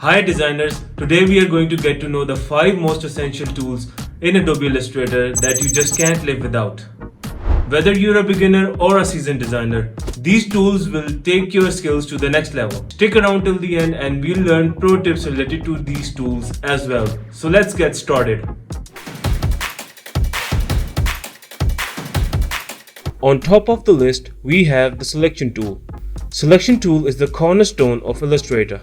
Hi designers, today we are going to get to know the 5 most essential tools in Adobe Illustrator that you just can't live without. Whether you're a beginner or a seasoned designer, these tools will take your skills to the next level. Stick around till the end and we'll learn pro tips related to these tools as well. So let's get started. On top of the list, we have the Selection tool. Selection tool is the cornerstone of Illustrator.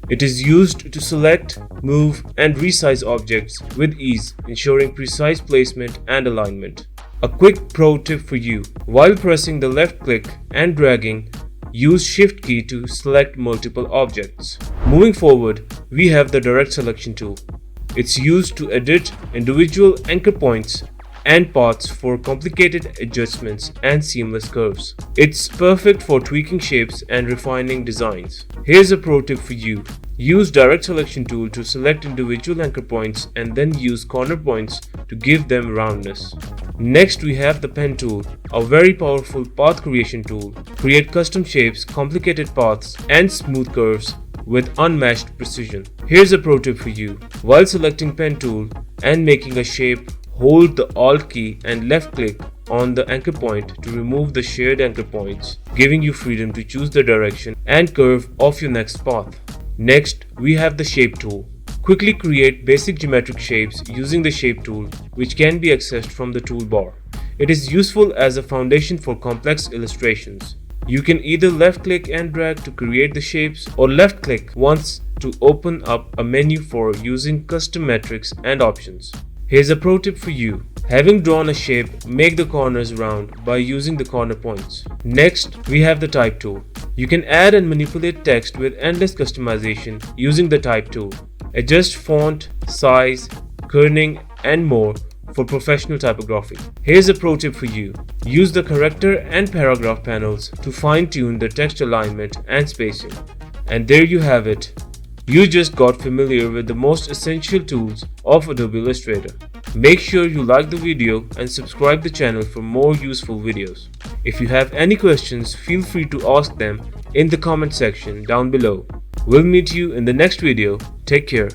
It is used to select, move, and resize objects with ease, ensuring precise placement and alignment. A quick pro tip for you: while pressing the left click and dragging, use Shift key to select multiple objects. Moving forward, we have the Direct Selection tool. It's used to edit individual anchor points and paths for complicated adjustments and seamless curves. It's perfect for tweaking shapes and refining designs. Here's a pro tip for you. Use Direct Selection tool to select individual anchor points and then use corner points to give them roundness. Next, we have the Pen tool, a very powerful path creation tool. Create custom shapes, complicated paths, and smooth curves with unmatched precision. Here's a pro tip for you. While selecting Pen tool and making a shape, hold the Alt key and left click on the anchor point to remove the shared anchor points, giving you freedom to choose the direction and curve of your next path. Next, we have the Shape tool. Quickly create basic geometric shapes using the Shape tool, which can be accessed from the toolbar. It is useful as a foundation for complex illustrations. You can either left click and drag to create the shapes or left click once to open up a menu for using custom metrics and options. Here's a pro tip for you. Having drawn a shape, make the corners round by using the corner points. Next, we have the Type tool. You can add and manipulate text with endless customization using the Type tool. Adjust font, size, kerning, and more for professional typography. Here's a pro tip for you. Use the character and paragraph panels to fine-tune the text alignment and spacing. And there you have it. You just got familiar with the most essential tools of Adobe Illustrator. Make sure you like the video and subscribe the channel for more useful videos. If you have any questions, feel free to ask them in the comment section down below. We'll meet you in the next video. Take care.